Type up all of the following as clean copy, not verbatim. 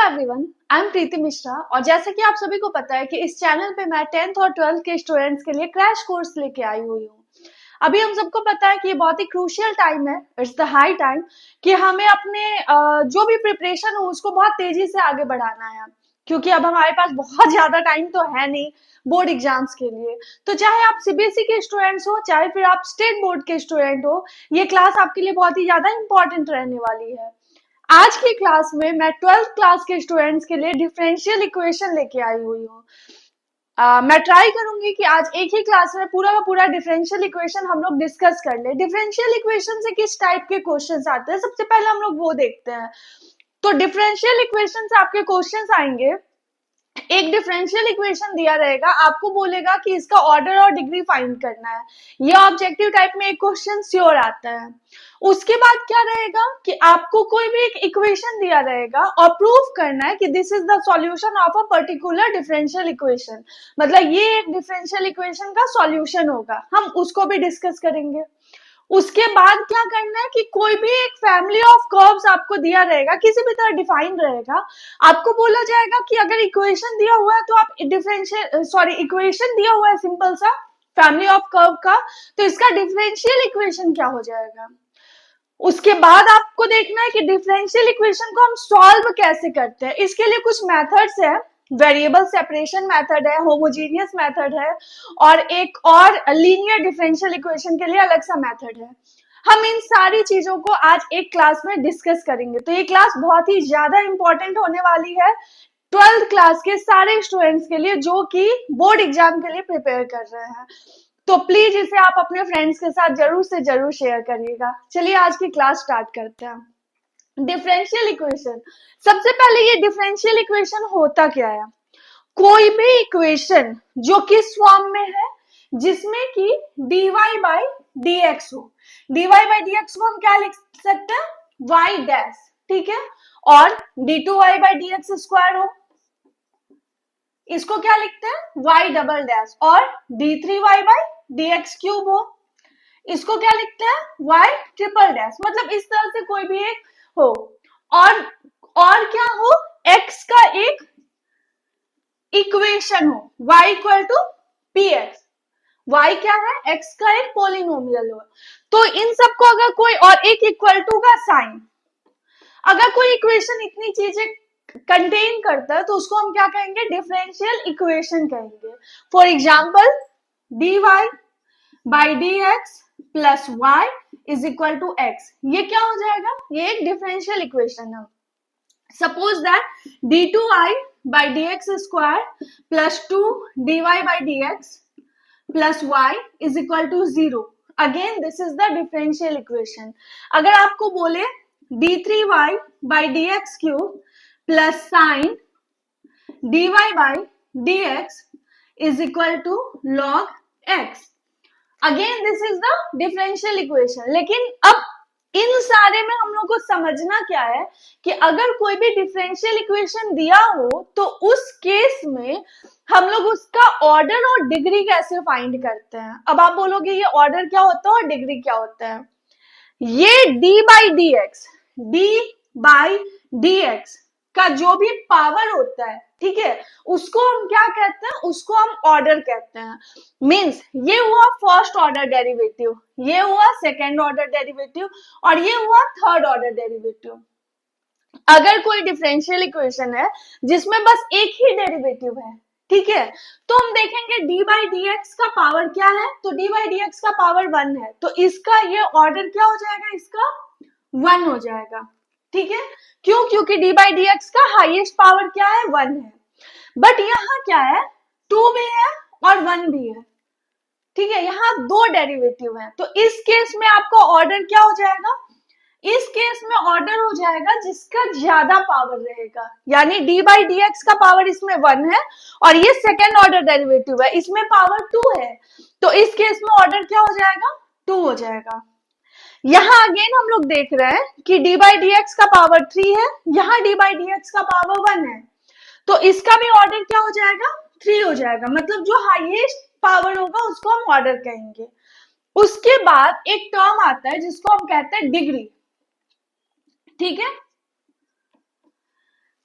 Everyone, I am प्रीति मिश्रा और जैसा कि आप सभी को पता है कि इस चैनल पे मैं 10th और 12th के स्टूडेंट्स के लिए क्रैश कोर्स लेके आई हुई हूँ। अभी हम सबको पता है कि ये बहुत ही क्रूशियल टाइम है, इट्स द हाई टाइम कि हमें अपने जो भी प्रिपरेशन हो उसको बहुत तेजी से आगे बढ़ाना है, क्योंकि अब हमारे पास बहुत ज्यादा टाइम तो है नहीं बोर्ड एग्जाम्स के लिए। तो चाहे आप सीबीएसई के स्टूडेंट्स हो, चाहे फिर आप स्टेट बोर्ड के स्टूडेंट हो, ये क्लास आपके लिए बहुत ही ज्यादा इंपॉर्टेंट रहने वाली है। आज की क्लास में मैं 12th क्लास के स्टूडेंट्स के लिए डिफरेंशियल इक्वेशन लेके आई हुई हूँ। मैं ट्राई करूंगी कि आज एक ही क्लास में पूरा का पूरा डिफरेंशियल इक्वेशन हम लोग डिस्कस कर ले। डिफरेंशियल इक्वेशन से किस टाइप के क्वेश्चंस आते हैं, सबसे पहले हम लोग वो देखते हैं। तो डिफरेंशियल इक्वेशन से आपके क्वेश्चंस आएंगे। एक डिफरेंशियल इक्वेशन दिया रहेगा, आपको बोलेगा कि इसका ऑर्डर और डिग्री फाइंड करना है। ये ऑब्जेक्टिव टाइप में एक क्वेश्चन श्योर आता है। उसके बाद क्या रहेगा कि आपको कोई भी एक इक्वेशन दिया रहेगा और प्रूफ करना है कि this is the solution of a particular differential equation, मतलब ये एक डिफरेंशियल इक्वेशन का सॉल्यूशन होगा। हम उसको भी डिस्कस करेंगे। उसके बाद क्या करना है कि कोई भी एक फैमिली ऑफ कर्व्स आपको दिया रहेगा, किसी भी तरह डिफाइन रहेगा। आपको बोला जाएगा कि अगर इक्वेशन दिया हुआ है तो आप इक्वेशन दिया हुआ है सिंपल सा फैमिली ऑफ कर्व का, तो इसका डिफरेंशियल इक्वेशन क्या हो जाएगा। उसके बाद आपको देखना है कि डिफरेंशियल इक्वेशन को हम सॉल्व कैसे करते हैं। इसके लिए कुछ मेथड्स है, वेरिएबल सेपरेशन मेथड है, होमोजीनियस मेथड है और एक और लीनियर डिफरेंशियल इक्वेशन के लिए अलग सा मेथड है। हम इन सारी चीजों को आज एक क्लास में डिस्कस करेंगे। तो ये क्लास बहुत ही ज्यादा इंपॉर्टेंट होने वाली है 12th क्लास के सारे स्टूडेंट्स के लिए जो कि बोर्ड एग्जाम के लिए प्रिपेयर कर रहे हैं। तो प्लीज इसे आप अपने फ्रेंड्स के साथ जरूर से जरूर शेयर करिएगा। चलिए आज की क्लास स्टार्ट करते हैं। डिफरेंशियल इक्वेशन, सबसे पहले ये डिफरेंशियल इक्वेशन होता क्या है। कोई भी इक्वेशन जो किस फॉर्म में है, जिसमें कि dy बाई डी एक्स हो। dy बाई डी एक्स को हम क्या लिख सकते हैं, y डैश, ठीक है। और d2y by D X square हो, इसको क्या लिखते हैं, y डबल डैश। और d3y by D X cube हो, इसको क्या लिखते हैं, y ट्रिपल डैश। मतलब इस तरह से कोई भी एक हो और क्या हो, x का एक इक्वेशन हो, y equal to P X. y क्या है, x का एक पोलिनोमियल हो। तो इन सबको अगर कोई और एक इक्वल टू का साइन, अगर कोई इक्वेशन इतनी चीजें कंटेन करता है तो उसको हम क्या कहेंगे, डिफरेंशियल इक्वेशन कहेंगे। For example dy by D x plus Y is equal to X, ये क्या हो जाएगा, ये एक डिफरेंशियल इक्वेशन है। Suppose that d2i by D X square plus 2 dy by D x plus y is equal to 0। Again this is the differential equation. अगर आपको बोले d3y by D X cube plus sine dy by D X is equal to log x, again this is the differential equation. लेकिन अब इन सारे में हम लोग को समझना क्या है कि अगर कोई भी डिफरेंशियल इक्वेशन दिया हो तो उस केस में हम लोग उसका ऑर्डर और डिग्री कैसे फाइंड करते हैं। अब आप बोलोगे ये ऑर्डर क्या होता है और डिग्री क्या होता है। ये d बाई डी एक्स का जो भी पावर होता है, ठीक है, उसको हम क्या कहते हैं, उसको हम ऑर्डर कहते हैं। मींस ये हुआ फर्स्ट ऑर्डर डेरिवेटिव, ये हुआ सेकेंड ऑर्डर डेरिवेटिव और ये हुआ थर्ड ऑर्डर डेरिवेटिव। अगर कोई डिफरेंशियल इक्वेशन है जिसमें बस एक ही डेरिवेटिव है, ठीक है, तो हम देखेंगे d बाई डी एक्स का पावर क्या है, तो d बाई डी एक्स का पावर 1 है, तो इसका ये ऑर्डर क्या हो जाएगा, इसका 1 हो जाएगा, ठीक है। क्यों, क्योंकि d बाई डी एक्स का हाईएस्ट पावर क्या है, 1 है। बट यहाँ क्या है, 2 भी है और 1 भी है, ठीक है, यहाँ दो डेरिवेटिव है। तो इस केस में आपका ऑर्डर क्या हो जाएगा, इस केस में ऑर्डर हो जाएगा जिसका ज्यादा पावर रहेगा। यानी d बाई डी एक्स का पावर इसमें 1 है और ये सेकेंड ऑर्डर डेरिवेटिव है, इसमें पावर 2 है, तो इस केस में ऑर्डर क्या हो जाएगा, 2 हो जाएगा। यहाँ अगेन हम लोग देख रहे हैं कि d बाई डी एक्स का पावर 3 है, यहाँ d बाई डी एक्स का पावर 1 है, तो इसका भी ऑर्डर क्या हो जाएगा, 3 हो जाएगा। मतलब जो हाईएस्ट पावर होगा उसको हम ऑर्डर कहेंगे। उसके बाद एक टर्म आता है जिसको हम कहते हैं डिग्री, ठीक है।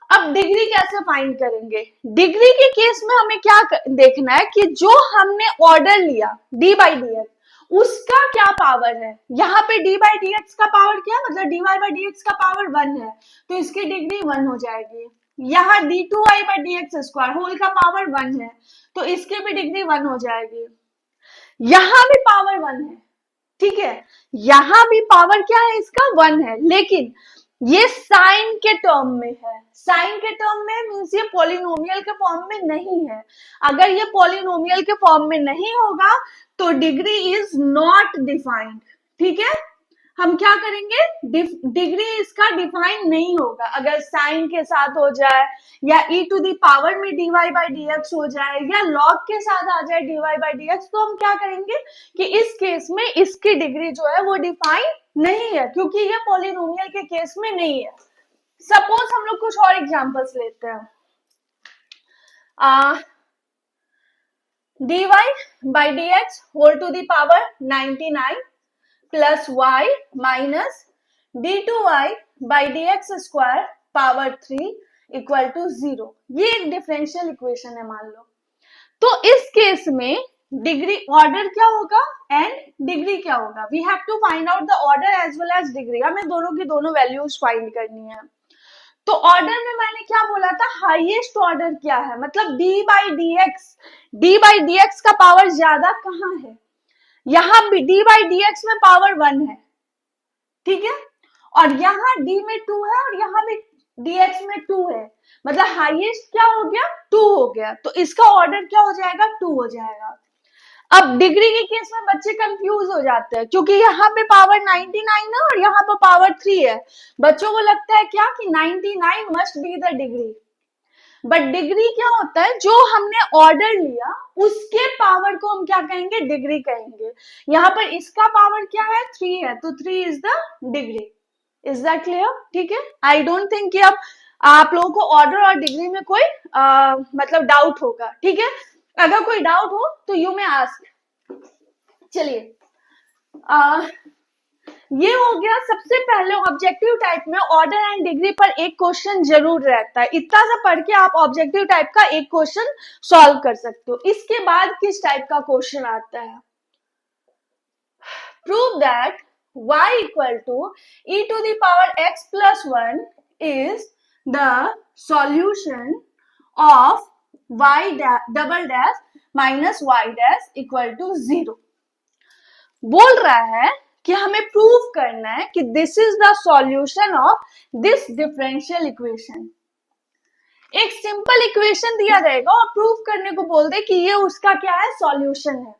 अब डिग्री कैसे फाइंड करेंगे? डिग्री के केस में हमें क्या देखना है कि जो हमने ऑर्डर लिया डी बाई डी एक्स, उसका क्या पावर है। यहाँ पे डी बाई डी एक्स का पावर क्या है, मतलब D Y by D X का पावर 1 है, तो इसकी डिग्री 1 हो जाएगी। यहाँ D two Y by D X square whole का पावर 1 है, तो इसकी भी डिग्री 1 हो जाएगी। यहाँ भी पावर 1 है, ठीक है, यहाँ भी पावर क्या है इसका 1 है, लेकिन ये साइन के टर्म में है। साइन के टर्म में मीन्स ये पॉलिनोमियल के फॉर्म में नहीं है। अगर ये पॉलिनोमियल के फॉर्म में नहीं होगा तो डिग्री इज नॉट डिफाइंड। ठीक है, हम क्या करेंगे, डिग्री इसका डिफाइन नहीं होगा। अगर साइन के साथ हो जाए या ई टू दी पावर में D Y by D X हो जाए या लॉग के साथ आ जाए D Y by D X, तो हम क्या करेंगे कि इस केस में इसकी डिग्री जो है वो डिफाइन नहीं है, क्योंकि ये पॉलिनोमियल के केस में नहीं है। सपोज हम लोग कुछ और एग्जांपल्स लेते हैं। dy by dx whole to the power 99 plus y minus d2y by dx square power 3 equal to 0। ये एक डिफरेंशियल इक्वेशन है मान लो। तो इस केस में डिग्री ऑर्डर क्या होगा एंड डिग्री क्या होगा। We have to find out the order as well as degree. हमें दोनों की दोनों वैल्यूज फाइंड करनी है। तो ऑर्डर में मैंने क्या बोला था, हाईएस्ट ऑर्डर क्या है, मतलब D by D x. D by D X का पावर ज्यादा कहाँ है, यहाँ भी डी बाई डी एक्स में पावर 1 है, ठीक है, और यहाँ डी में 2 है और यहाँ भी dx में 2 है, मतलब हाईएस्ट क्या हो गया 2 हो गया। तो इसका ऑर्डर क्या हो जाएगा 2 हो जाएगा। अब डिग्री के केस में बच्चे कंफ्यूज हो जाते हैं, क्योंकि यहाँ पे पावर 99 है और यहाँ पे पावर 3 है। बच्चों को लगता है क्या कि 99 must be the degree, but degree क्या होता है, जो हमने ऑर्डर लिया उसके पावर को हम क्या कहेंगे, डिग्री कहेंगे। यहाँ पर इसका पावर क्या है 3 है, तो 3 is the degree. Is that clear? ठीक है, आई डोंट थिंक कि अब आप लोगों को ऑर्डर और डिग्री में कोई मतलब डाउट होगा। ठीक है, अगर कोई डाउट हो तो यू में आस्क। चलिए, ये हो गया सबसे पहले ऑब्जेक्टिव टाइप में ऑर्डर एंड डिग्री पर एक क्वेश्चन जरूर रहता है। इतना सा पढ़ के आप ऑब्जेक्टिव टाइप का एक क्वेश्चन सॉल्व कर सकते हो। इसके बाद किस टाइप का क्वेश्चन आता है, prove that y equal to e to the power x plus 1 is the solution of y double dash minus y dash equal to 0। बोल रहा है कि हमें प्रूव करना है कि this is the solution of this differential equation. एक simple equation दिया रहेगा और प्रूव करने को बोल दे कि ये उसका क्या है, सॉल्यूशन है।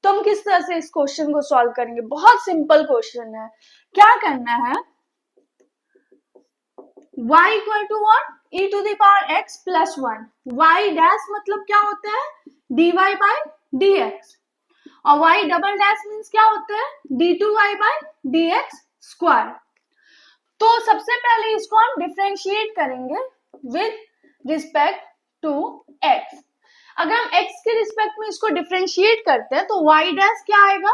तो हम किस तरह से इस क्वेश्चन को सॉल्व करेंगे, बहुत सिंपल क्वेश्चन है। क्या करना है, y equal to what, e to the power x plus 1। y dash मतलब क्या होता है, dy बाई dx, और y डबल डैश मीन्स क्या होता है, d2y बाई dx स्क्वायर। तो सबसे पहले इसको हम डिफरेंशिएट करेंगे विद रिस्पेक्ट टू x। अगर हम x के रिस्पेक्ट में इसको डिफरेंशिएट करते हैं तो y डैश क्या आएगा,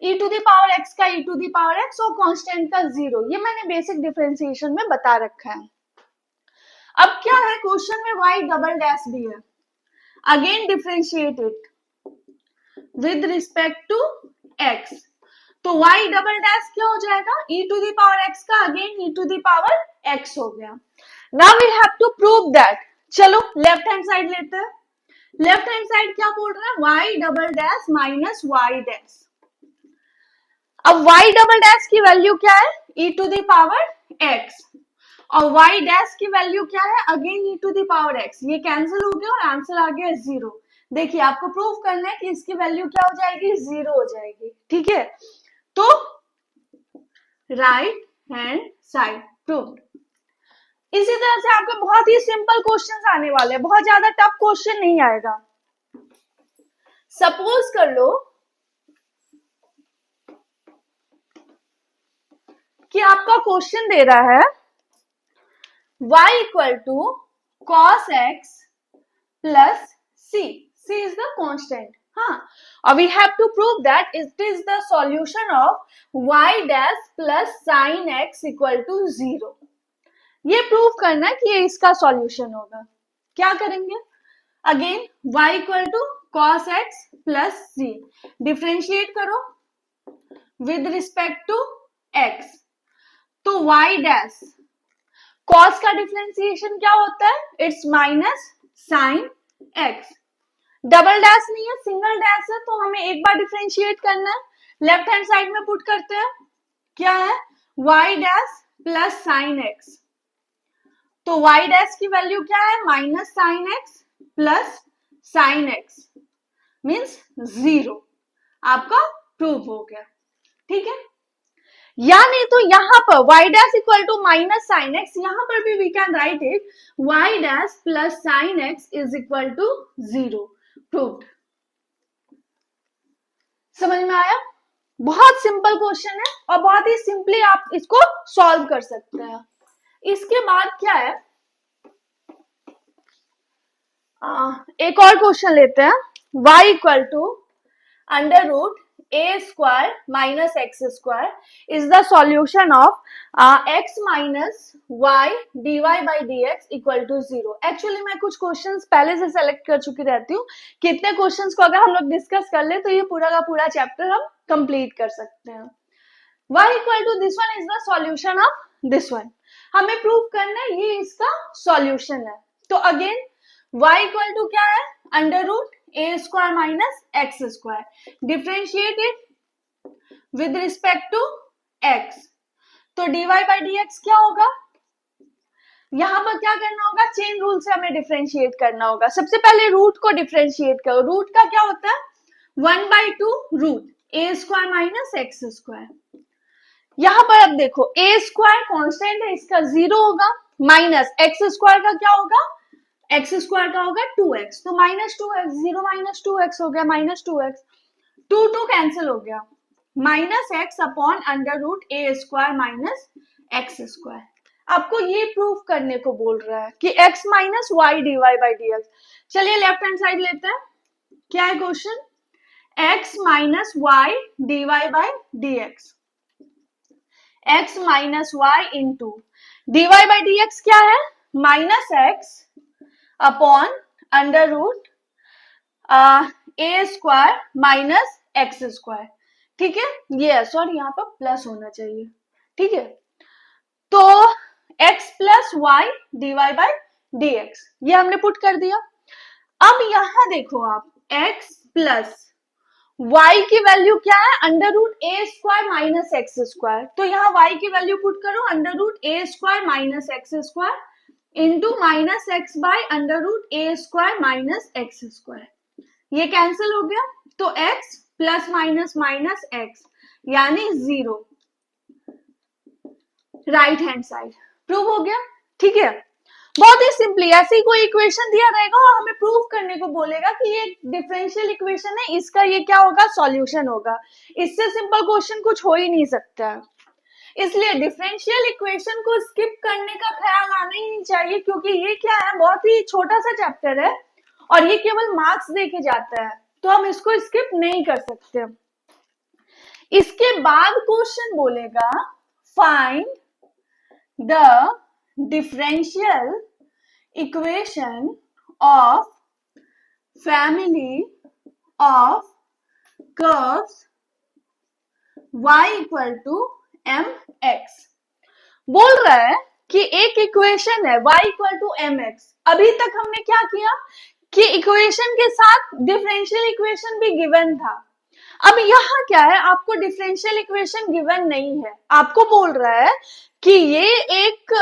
e to the power x का e to the power x और कांस्टेंट का 0। ये मैंने बेसिक डिफरेंशिएशन में बता रखा है। अब क्या है, क्वेश्चन में y डबल डैश भी है। Again differentiate it with respect to x, तो y डबल डैश क्या हो जाएगा, e to the power x का again e to the power x हो गया। Now we have to prove that. चलो लेफ्ट हैंड साइड लेते हैं। लेफ्ट हैंड साइड क्या बोल रहा है, y double dash minus y dash. अब y डबल डैश की वैल्यू क्या है, e to the power x, और y डैश की वैल्यू क्या है, again e to the power x। ये कैंसिल हो गया और आंसर आ गया 0। देखिए, आपको प्रूव करना है कि इसकी वैल्यू क्या हो जाएगी, 0 हो जाएगी। ठीक है, तो राइट हैंड साइड प्रूव्ड। इसी तरह से आपके बहुत ही सिंपल क्वेश्चंस आने वाले हैं, बहुत ज्यादा टफ क्वेश्चन नहीं आएगा। सपोज कर लो कि आपका क्वेश्चन दे रहा है y equal to cos x plus c। c is the constant. हाँ, और we have to prove that it is the solution of y dash plus sine x equal to 0। ये प्रूव करना है कि ये इसका सॉल्यूशन होगा। क्या करेंगे? Again y equal to cos x plus C, differentiate करो विद रिस्पेक्ट टू x। तो y डैश, कॉस का डिफ्रेंसिएशन क्या होता है? It's minus sine x। Double dash नहीं है, सिंगल डैश है, तो हमें एक बार डिफ्रेंशिएट करना है। लेफ्ट हैंड साइड में पुट करते हैं, क्या है? y dash plus sine x. तो y डैश की वैल्यू क्या है? Minus sine x plus sine x means 0। आपका प्रूव हो गया, ठीक है। या नहीं तो यहां पर y dash equal to minus sine X, यहां पर भी we can write it y dash plus sine X is equal to 0। Proved. समझ में आया? बहुत सिंपल क्वेश्चन है और बहुत ही सिंपली आप इसको सॉल्व कर सकते हैं। इसके बाद क्या है, एक और क्वेश्चन लेते हैं। y equal to under root A square minus x square is the solution of x minus Y D Y by D x equal to 0। Actually मैं कुछ क्वेश्चंस पहले से सेलेक्ट कर चुकी रहती हूँ। कितने क्वेश्चंस को अगर हम लोग डिस्कस कर ले तो ये पूरा का पूरा चैप्टर हम कंप्लीट कर सकते हैं। y equal to this one is the solution of this one. हमें प्रूव करना है ये इसका सॉल्यूशन है। तो अगेन y इक्वल टू क्या है? Under root A square minus x square, differentiate it with respect to x। तो dy बाई dx क्या होगा? यहां पर क्या करना होगा? चेन रूल से हमें डिफ्रेंशिएट करना होगा। सबसे पहले रूट को डिफ्रेंशिएट करो। रूट का क्या होता है? 1/2 रूट ए स्क्वायर माइनस एक्स स्क्वायर। यहां पर अब देखो ए स्क्वायर कॉन्स्टेंट है, इसका 0 होगा, माइनस एक्स स्क्वायर का क्या होगा? एक्स स्क्वायर का होगा 2x, तो माइनस 2x, 0 माइनस 2x हो गया, माइनस 2x, 2 कैंसिल हो गया, minus x upon under root ए स्क्वायर माइनस एक्स स्क्वायर। आपको ये प्रूफ करने को बोल रहा है कि x minus Y D Y by D x. चलिए लेफ्ट हैंड साइड लेते हैं। क्या है question? x minus Y D Y by D x, x minus y into d Y by D x क्या है? Minus x upon under root ए square minus x square. ठीक है, ये सॉरी यहाँ पर प्लस होना चाहिए, ठीक है। तो x plus Y D Y by D x ये हमने पुट कर दिया। अब यहां देखो आप x प्लस y की वैल्यू क्या है? अंडर रूट ए स्क्वायर माइनस एक्स स्क्वायर। तो यहाँ y की वैल्यू पुट करो under root A square minus x square into minus X by under root A square minus x square. ये cancel हो गया, तो x plus minus minus X यानी 0 right hand side. Prove हो गया, ठीक है। बहुत ही सिंपली ऐसे ही कोई इक्वेशन दिया रहेगा और हमें प्रूव करने को बोलेगा कि ये डिफरेंशियल इक्वेशन है, इसका ये क्या होगा? सॉल्यूशन होगा। इससे सिंपल क्वेश्चन कुछ हो ही नहीं सकता है। इसलिए डिफरेंशियल इक्वेशन को स्किप करने का ख्याल आना ही नहीं चाहिए, क्योंकि ये क्या है? बहुत ही छोटा सा चैप्टर है और ये केवल मार्क्स देके जाता है, तो हम इसको स्किप नहीं कर सकते। इसके बाद क्वेश्चन बोलेगा find the differential equation of family of curves y equal to mx। बोल रहा है कि एक इक्वेशन है y equal to mx। अभी तक हमने क्या किया कि इक्वेशन के साथ डिफरेंशियल इक्वेशन भी गिवन था। अब यहाँ क्या है? आपको डिफरेंशियल इक्वेशन गिवन नहीं है, आपको बोल रहा है कि ये एक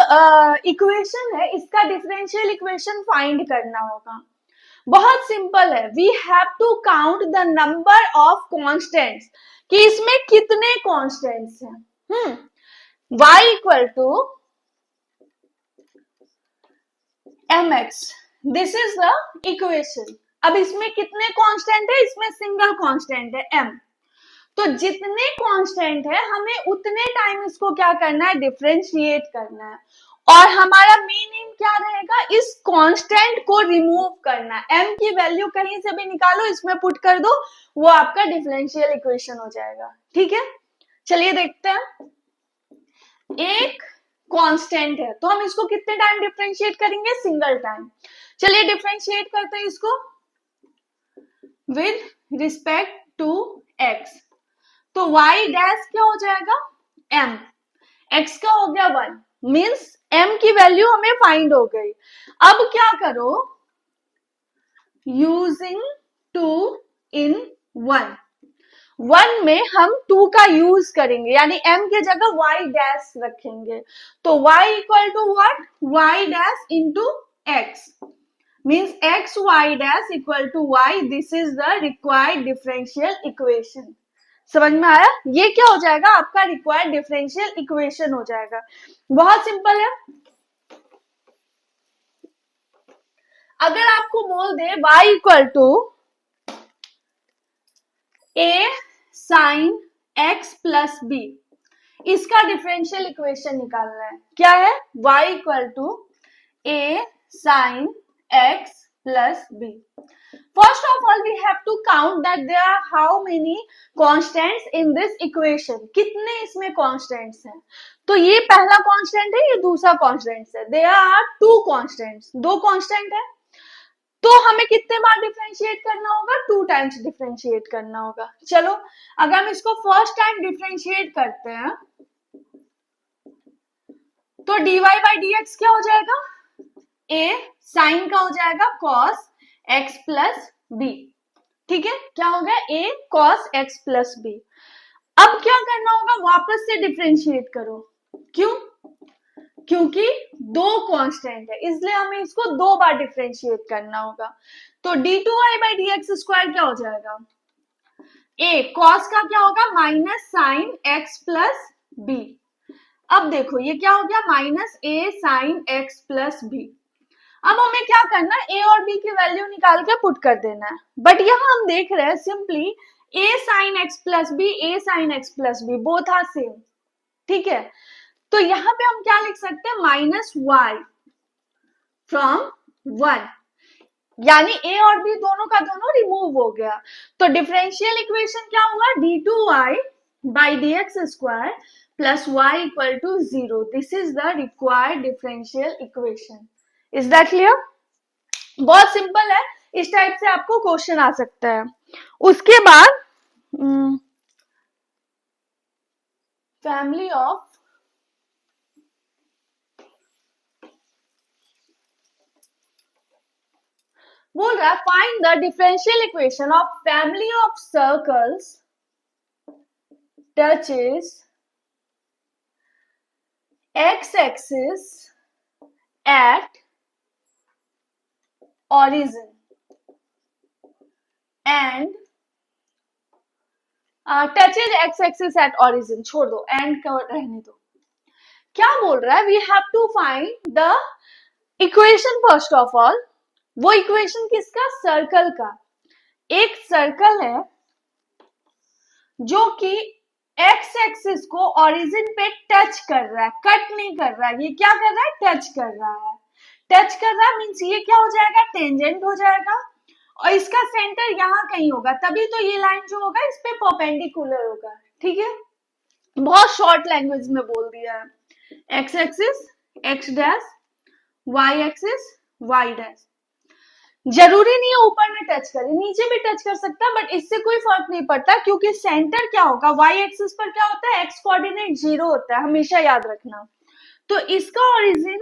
इक्वेशन है, इसका डिफरेंशियल इक्वेशन फाइंड करना होगा। बहुत सिंपल है, we have to count the number of constants, कि इसमें कितने कॉन्स्टेंट्स हैं। y equal to mx, this is the equation. अब इसमें कितने कांस्टेंट है? इसमें सिंगल कांस्टेंट है m। तो जितने कांस्टेंट है हमें उतने टाइम इसको क्या करना है? डिफरेंशिएट करना है। और हमारा मेन एम क्या रहेगा? इस कांस्टेंट को रिमूव करना है। m की वैल्यू कहीं से भी निकालो, इसमें पुट कर दो, वो आपका डिफरेंशियल इक्वेशन हो जाएगा। ठीक है, चलिए देखते हैं। एक कांस्टेंट है, तो हम इसको कितने टाइम डिफरेंशिएट करेंगे? Single time. चलिए डिफरेंशिएट करते हैं इसको विद रिस्पेक्ट टू एक्स। तो y डैश क्या हो जाएगा? m, x का हो गया 1, मीन्स m की वैल्यू हमें फाइंड हो गई। अब क्या करो? यूजिंग 2 in 1, 1 में हम 2 का यूज करेंगे, यानी m की जगह y डैश रखेंगे। तो y equal to what? y dash into x, means x y dash equal to y। This is the required differential equation. समझ में आया? ये क्या हो जाएगा? आपका रिक्वायर्ड डिफरेंशियल इक्वेशन हो जाएगा। बहुत सिंपल है। अगर आपको बोल दे y equal to a sine x plus b, इसका डिफरेंशियल इक्वेशन निकालना है। क्या है? y equal to a sine x plus b. First of all, we have to count that there are how many constants in this equation. कितने इसमें constants हैं? तो ये पहला constant है, ये दूसरा constant है। There are two constants. दो constant है, तो हमें कितने बार डिफरेंशिएट करना होगा? 2 टाइम्स डिफरेंशिएट करना होगा। चलो अगर हम इसको फर्स्ट टाइम डिफरेंशिएट करते हैं तो dy by dx क्या हो जाएगा? a साइन का हो जाएगा cos x प्लस बी। ठीक है, क्या हो गया? a cos x plus b. अब क्या करना होगा? वापस से डिफरेंशिएट करो। क्यों? क्योंकि दो कांस्टेंट है, इसलिए हमें इसको 2 बार डिफरेंशिएट करना होगा। तो d2y by dx स्क्वायर क्या हो जाएगा? a cos का क्या होगा? Minus sine x plus b. अब देखो ये क्या हो गया? Minus a sine x plus b. अब हमें क्या करना है? a और b की वैल्यू निकाल के पुट कर देना है। बट यहाँ हम देख रहे हैं simply a sine x plus b, a sine x plus b both are same. ठीक है, तो यहाँ पे हम क्या लिख सकते हैं? माइनस y फ्रॉम 1, यानी a और b दोनों का दोनों रिमूव हो गया। तो डिफरेंशियल इक्वेशन क्या हुआ? d2y by dx square plus y equal to 0। This is the required differential equation. Is that clear? बहुत सिंपल है, इस टाइप से आपको क्वेश्चन आ सकता है। उसके बाद फैमिली ऑफ बोल रहा है find the differential equation of family of circles touches x axis at origin and touches x axis at origin। छोड़ दो, and का रहने दो। क्या बोल रहा है? we have to find the equation first of all। वो इक्वेशन किसका? सर्कल का। एक सर्कल है जो कि x एक्सिस को ओरिजिन पे टच कर रहा है, कट नहीं कर रहा है। ये क्या कर रहा है? टच कर रहा है। टच कर रहा है मीन्स ये क्या हो जाएगा? टेंजेंट हो जाएगा, और इसका सेंटर यहाँ कहीं होगा, तभी तो ये लाइन जो होगा इस पे परपेंडिकुलर होगा। ठीक है, बहुत शॉर्ट लैंग्वेज में बोल दिया है। X axis x dash, y axis y dash. जरूरी नहीं है ऊपर में टच करे, नीचे भी टच कर सकता है, बट इससे कोई फर्क नहीं पड़ता क्योंकि सेंटर क्या होगा? वाई एक्सिस पर क्या होता है? एक्स कोऑर्डिनेट 0 होता है, हमेशा याद रखना। तो इसका ओरिजिन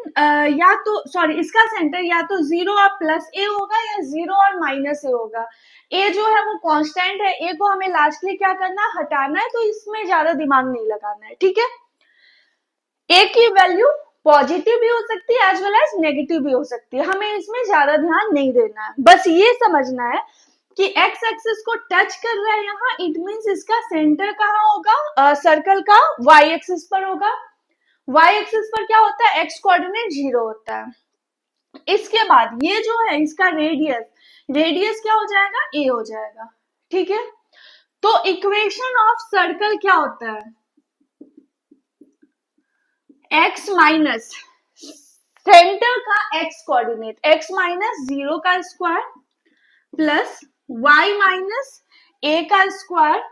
या तो सॉरी इसका सेंटर या तो 0 और प्लस ए होगा या 0 और माइनस ए होगा। ए जो है वो कांस्टेंट है, ए को हमें लास्टली क्या करना है? हटाना है, तो इसमें ज्यादा दिमाग नहीं लगाना है। ठीक है, ए की वैल्यू पॉजिटिव भी हो सकती है एज वेल एज नेगेटिव भी हो सकती है, हमें इसमें ज्यादा ध्यान नहीं देना है। बस ये समझना है कि एक्स एक्सिस को टच कर रहा है यहाँ, इट मीन्स इसका सेंटर कहाँ होगा? सर्कल का वाई एक्सिस पर होगा। वाई एक्सिस पर क्या होता है? एक्स कोऑर्डिनेट 0 होता है। इसके बाद ये जो है इसका रेडियस, रेडियस क्या हो जाएगा? ए हो जाएगा। ठीक है, तो इक्वेशन ऑफ सर्कल क्या होता है? एक्स माइनस सेंटर का एक्स कोऑर्डिनेट, एक्स माइनस 0 का square plus y minus A का square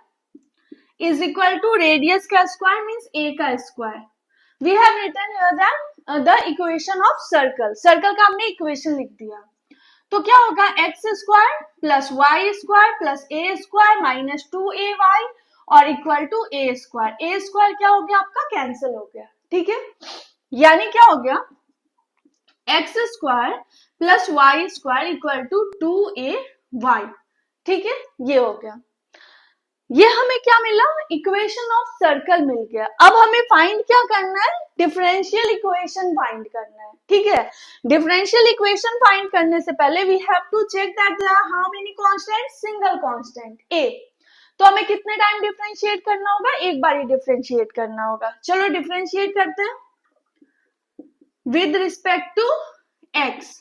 is equal to radius का स्क्वायर मीन्स ए का square. We have written here that the equation of circle, circle का हमने equation लिख दिया। तो क्या होगा, x square plus y square plus A square minus 2ay और इक्वल टू ए स्क्वायर क्या हो गया आपका, कैंसिल हो गया। ठीक है, यानी क्या हो गया, x square plus y square equal to 2ay। ठीक है, ये हो गया। ये हमें क्या मिला, इक्वेशन ऑफ सर्कल मिल गया। अब हमें फाइंड क्या करना है, डिफरेंशियल इक्वेशन फाइंड करना है। ठीक है, डिफरेंशियल इक्वेशन फाइंड करने से पहले we have to check that there are how many constant, single constant A. तो हमें कितने टाइम डिफरेंशिएट करना होगा, एक बार ही डिफरेंशिएट करना होगा। चलो डिफरेंशिएट करते हैं with respect to x,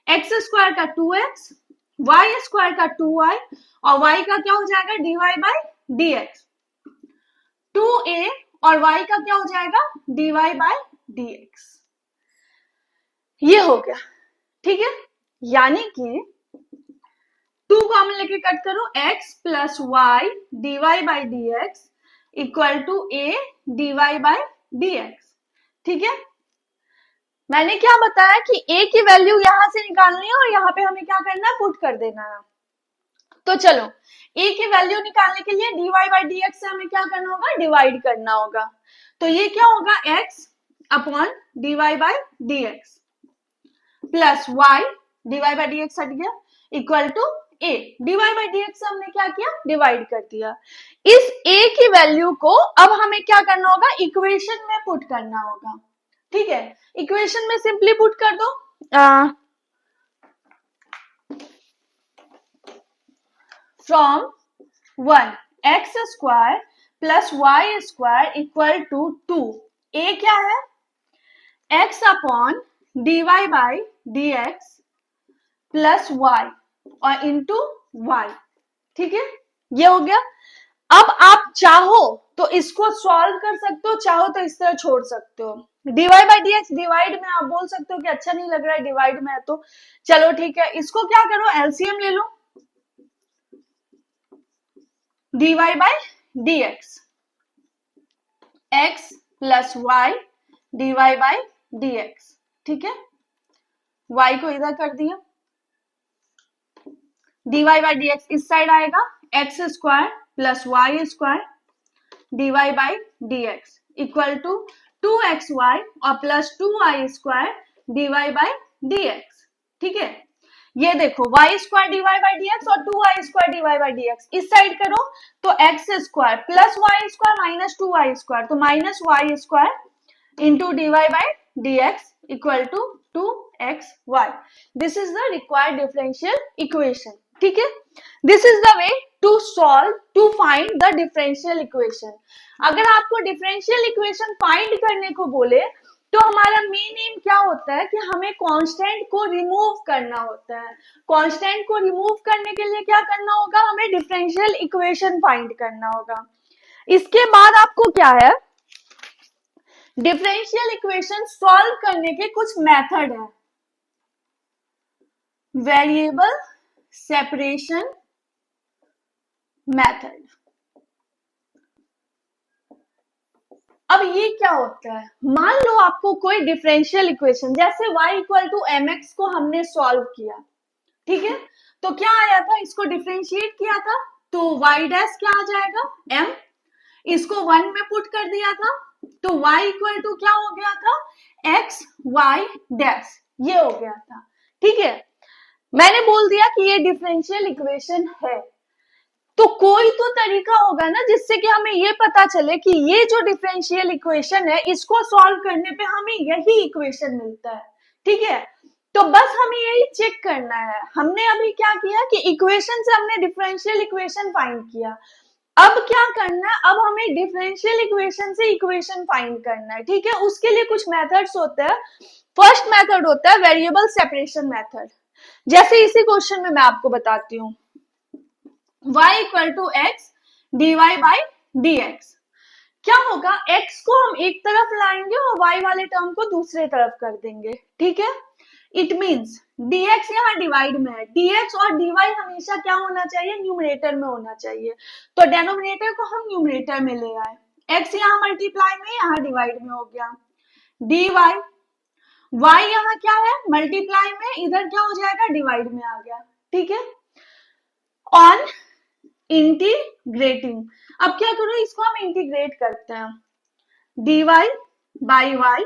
x square का 2x, वाई स्क्वायर का 2y और y का क्या हो जाएगा, dy बाई dx। 2a और y का क्या हो जाएगा, dy बाई dx। ये हो गया। ठीक है, यानी कि 2 कॉमन लेके कट करो, x plus y dy by dx equal to a dy by dx। ठीक है, मैंने क्या बताया कि a की वैल्यू यहां से निकालनी है और यहाँ पे हमें क्या करना है, पुट कर देना है। तो चलो a की वैल्यू निकालने के लिए dy बाई dx से हमें क्या करना होगा, डिवाइड करना होगा। तो ये क्या होगा, x upon dy by dx plus y dy by dx हट गया equal to a, dy by dx से हमने क्या किया, डिवाइड कर दिया। इस a की वैल्यू को अब हमें क्या करना होगा, इक्वेशन में पुट करना होगा। ठीक है, इक्वेशन में सिंपली पुट कर दो, from 1 x square plus y square equal to 2, a क्या है, x upon dy by dx plus y और इंटू y। ठीक है, ये हो गया। अब आप चाहो तो इसको सॉल्व कर सकते हो, चाहो तो इस तरह छोड़ सकते हो। dy बाई dx डिवाइड में आप बोल सकते हो कि अच्छा नहीं लग रहा है डिवाइड में है, तो चलो ठीक है, इसको क्या करो, एलसीएम ले लो, dy by dx, x plus y dy by dx। ठीक है, y को इधर कर दिया, dy बाई dx इस साइड आएगा, x square plus y square dy by dx equal to 2xy और plus 2y square dy by dx। ठीक है, ये देखो y square dy by dx और 2y square dy by dx इस side करो तो x square plus y square minus 2y square, तो minus y square into dy by dx equal to 2xy। This is the required differential equation. ठीक है, this is the way to solve to find the differential equation. अगर आपको differential equation find करने को बोले तो हमारा मेन एम क्या होता है कि हमें कांस्टेंट को रिमूव करना होता है। कांस्टेंट को रिमूव करने के लिए क्या करना होगा, हमें डिफरेंशियल इक्वेशन फाइंड करना होगा। इसके बाद आपको क्या है, डिफरेंशियल इक्वेशन सॉल्व करने के कुछ मेथड है। Variable separation method. अब ये क्या होता है, मान लो आपको कोई डिफरेंशियल इक्वेशन जैसे y इक्वल टू mx को हमने सॉल्व किया। ठीक है, तो क्या आया था, इसको डिफरेंशिएट किया था तो y डैश क्या आ जाएगा, m, इसको 1 में पुट कर दिया था तो y इक्वल टू क्या हो गया था, x y डैश, ये हो गया था। ठीक है, मैंने बोल दिया कि ये डिफरेंशियल इक्वेशन है, तो कोई तो तरीका होगा ना जिससे कि हमें ये पता चले कि ये जो डिफरेंशियल इक्वेशन है इसको सॉल्व करने पे हमें यही इक्वेशन मिलता है। ठीक है, तो बस हमें यही चेक करना है। हमने अभी क्या किया कि इक्वेशन से हमने डिफरेंशियल इक्वेशन फाइंड किया, अब क्या करना है, अब हमें डिफरेंशियल इक्वेशन से इक्वेशन फाइंड करना है। ठीक है, उसके लिए कुछ मेथड्स होते हैं। फर्स्ट मेथड होता है वेरिएबल सेपरेशन मेथड। जैसे इसी क्वेश्चन में मैं आपको बताती हूँ, y equal to x dy by dx। क्या होगा, x को हम एक तरफ लाएंगे और y वाले टर्म को दूसरे तरफ कर देंगे। ठीक है, इट मींस dx यहाँ डिवाइड में है, dx और dy हमेशा क्या होना चाहिए, न्यूमरेटर में होना चाहिए, तो डेनोमिनेटर को हम न्यूमरेटर में ले आए। x यहाँ मल्टीप्लाई में, यहाँ डिवाइड में हो गया, dy, y यहाँ क्या है मल्टीप्लाई में, इधर क्या हो जाएगा डिवाइड में आ गया, ठीक है। ऑन इंटीग्रेटिंग, अब क्या करो इसको हम इंटीग्रेट करते हैं, dy by y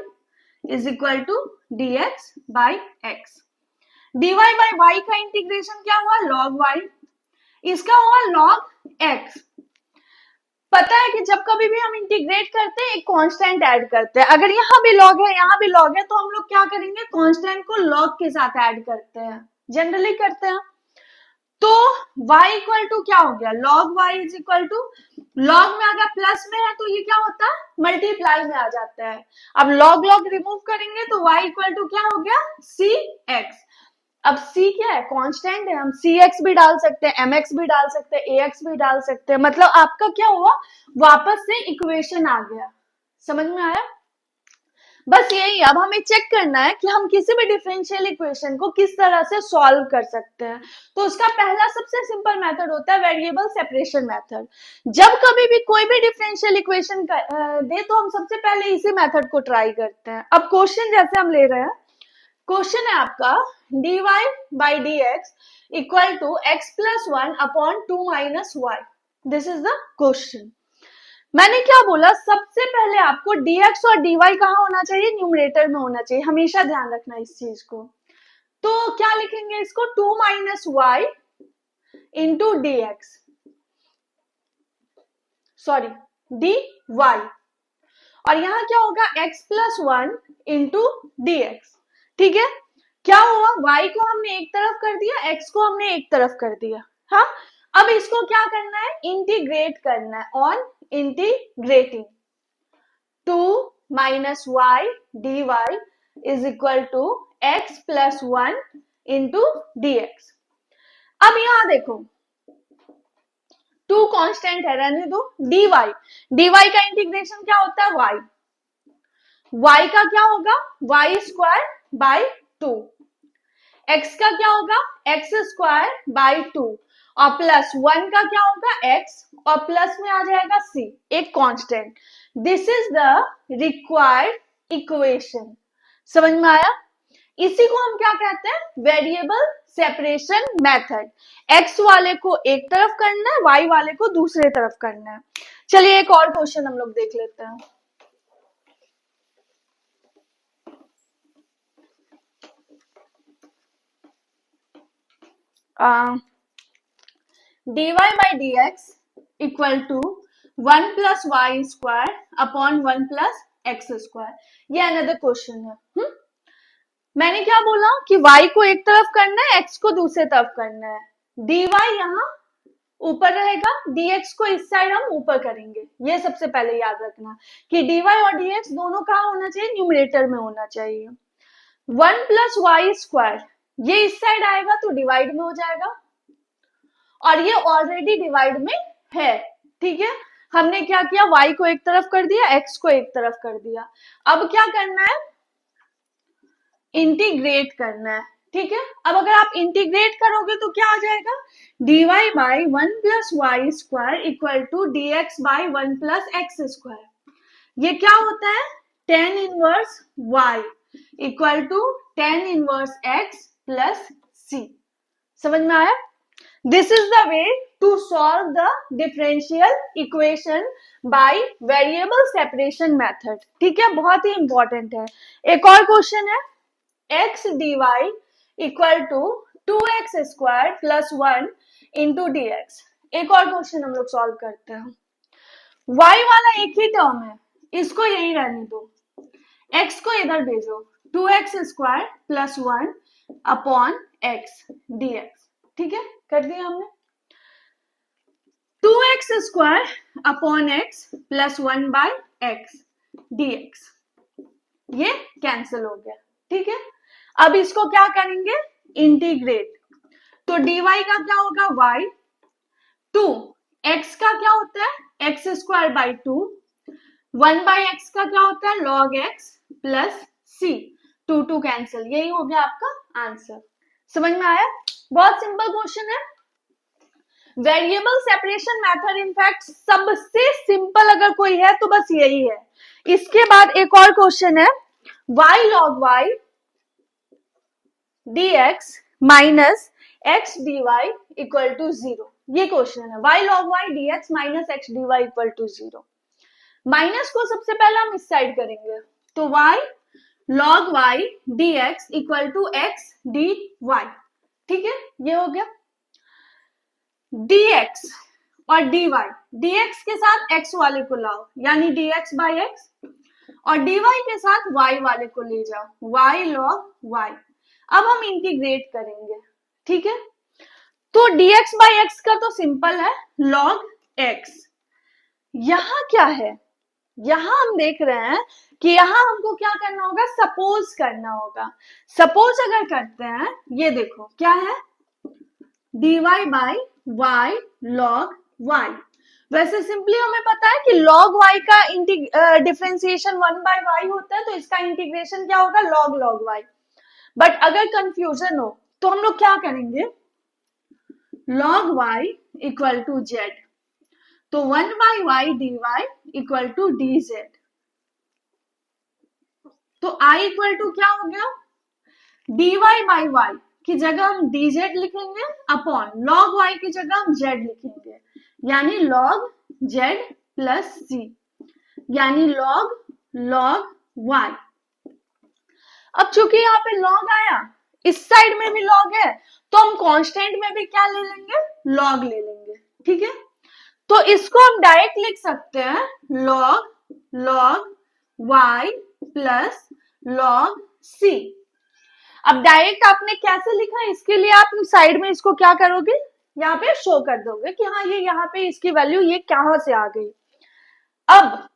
is equal to dx by x, dy by y का इंटीग्रेशन क्या हुआ log y, इसका हुआ log x। पता है कि जब कभी भी हम इंटीग्रेट करते हैं एक कांस्टेंट ऐड करते हैं, अगर यहाँ भी log है यहाँ भी log है तो हम लोग क्या करेंगे कांस्टेंट को log के साथ ऐड करते हैं, जनरली करते हैं। तो y इक्वल टू क्या हो गया log y is equal to, log में अगर प्लस में है तो ये क्या होता है मल्टीप्लाई में आ जाता है, अब log log रिमूव करेंगे तो y इक्वल टू क्या हो गया cx। अब c क्या है कांस्टेंट है, हम cx भी डाल सकते हैं, mx भी डाल सकते हैं, ax भी डाल सकते हैं, मतलब आपका क्या हुआ वापस से इक्वेशन आ गया, समझ में आया। बस यही, अब हमें चेक करना है कि हम किसी भी डिफरेंशियल इक्वेशन को किस तरह से सॉल्व कर सकते हैं। तो उसका पहला सबसे सिंपल मेथड होता है वेरिएबल सेपरेशन मेथड। जब कभी भी कोई भी डिफरेंशियल इक्वेशन दे तो हम सबसे पहले इसी मेथड को ट्राई करते हैं। अब क्वेश्चन जैसे हम ले रहे हैं, क्वेश्चन है आपका dy by D x equal to x plus 1 upon 2 minus y, this is the question. मैंने क्या बोला सबसे पहले आपको dx और dy कहाँ होना चाहिए न्यूमरेटर में होना चाहिए, हमेशा ध्यान रखना इस चीज को। तो क्या लिखेंगे इसको 2 minus y into d x, sorry dy, और यहाँ क्या होगा x plus 1 into d x, ठीक है। क्या हुआ y को हमने एक तरफ कर दिया, x को हमने एक तरफ कर दिया, हाँ। अब इसको क्या करना है इंटीग्रेट करना है, on integrating 2 minus Y D y is equal to x plus 1 into d x. अब यहां देखो 2 कांस्टेंट है रहने दो, dy का इंटीग्रेशन क्या होता है y का क्या होगा y स्क्वायर बाई 2, x का क्या होगा x स्क्वायर बाई 2, और प्लस 1 का क्या होगा x, और प्लस में आ जाएगा c, एक constant. This is the required equation, समझ में आया। इसी को हम क्या कहते हैं वेरिएबल सेपरेशन मेथड, x वाले को एक तरफ करना है, y वाले को दूसरे तरफ करना है। चलिए एक और क्वेश्चन हम लोग देख लेते हैं। dy by dx equal to 1 plus y square upon 1 plus x square, ये अनदर क्वेश्चन है। मैंने क्या बोला कि y को एक तरफ करना है, x को दूसरे तरफ करना है, dy यहाँ ऊपर रहेगा, dx को इस साइड हम ऊपर करेंगे। ये सबसे पहले याद रखना कि dy और dx दोनों कहाँ होना चाहिए न्यूमरेटर में होना चाहिए। 1 प्लस वाई स्क्वायर ये इस साइड आएगा तो डिवाइड में हो जाएगा, और ये ऑलरेडी डिवाइड में है, ठीक है। हमने क्या किया y को एक तरफ कर दिया, x को एक तरफ कर दिया। अब क्या करना है इंटीग्रेट करना है, ठीक है। अब अगर आप इंटीग्रेट करोगे तो क्या आ जाएगा dy by 1 plus y square equal to dx by 1 plus x square. ये क्या होता है tan inverse y equal to tan inverse x plus c, समझ में आया। This is the way to solve the differential equation by variable separation method, ठीक है, बहुत ही इंपॉर्टेंट है। एक और क्वेश्चन है x dy equal to 2x square plus 1 into d x. एक और क्वेश्चन हम लोग सॉल्व करते हैं। y वाला एक ही टर्म है, इसको यही रहने दो, x को इधर भेजो 2x square plus 1 upon x dx, ठीक है, कर दिया हमने। 2x square upon x plus 1 by x dx, ये कैंसिल हो गया, ठीक है। अब इसको क्या करेंगे इंटीग्रेट, तो dy का क्या होगा y, 2 x का क्या होता है x square by 2, 1 by x का क्या होता है log x plus c, 2 cancel, यही हो गया आपका आंसर। समझ में आया, बहुत सिंपल क्वेश्चन है। वेरिएबल सेपरेशन मेथड इनफैक्ट सबसे सिंपल अगर कोई है तो बस यही है। इसके बाद एक और क्वेश्चन है, y log y dx minus x dy equal to 0। ये क्वेश्चन है, y log y dx minus x dy equal to 0। Minus को सबसे पहले हम इस साइड करेंगे, तो y log y dx equal to x dy। ठीक है, ये हो गया। dx और dy, dx के साथ x वाले को लाओ यानी dx by x, और dy के साथ y वाले को ले जाओ y log y। अब हम इंटीग्रेट करेंगे, ठीक है। तो dx by x का तो सिंपल है log x। यहां क्या है, यहां हम देख रहे हैं कि यहां हमको क्या करना होगा, सपोज करना होगा। सपोज अगर करते हैं, ये देखो क्या है, dy by y log y। वैसे सिंपली हमें पता है कि log y का डिफरेंशिएशन 1 by y होता है, तो इसका इंटीग्रेशन क्या होगा, log y। बट अगर कंफ्यूजन हो तो हम लोग क्या करेंगे, log y equal to z, तो 1 by y dy equal to dz। तो I इक्वल टू क्या हो गया, dy by y की जगह हम dz लिखेंगे अपॉन log y की जगह हम z लिखेंगे, यानी log z प्लस c, यानी log y। अब चूंकि यहाँ पे log आया, इस साइड में भी log है, तो हम कांस्टेंट में भी क्या ले लेंगे, log ले लेंगे। ठीक है, तो इसको हम डायरेक्ट लिख सकते हैं log y plus log c। अब डायरेक्ट आपने कैसे लिखा है, इसके लिए आप साइड में इसको क्या करोगे, यहाँ पे शो कर दोगे कि हाँ ये यहाँ पे इसकी वैल्यू ये कहां से आ गई। अब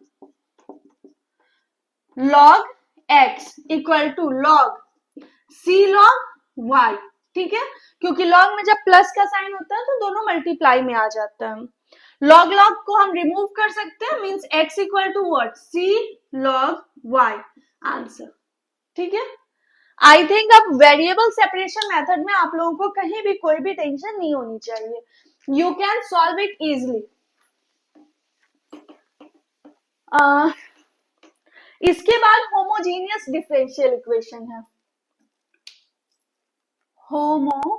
log x equal to log c log y, ठीक है, क्योंकि log में जब प्लस का साइन होता है तो दोनों मल्टीप्लाई में आ जाता है। log को हम रिमूव कर सकते हैं, means x equal to what, c log y, answer. ठीक है, आई थिंक अब वेरिएबल सेपरेशन मेथड में आप लोगों को कहीं भी कोई भी टेंशन नहीं होनी चाहिए, you can solve it easily. इसके बाद होमोजीनियस डिफरेंशियल इक्वेशन है, होमोजीनियस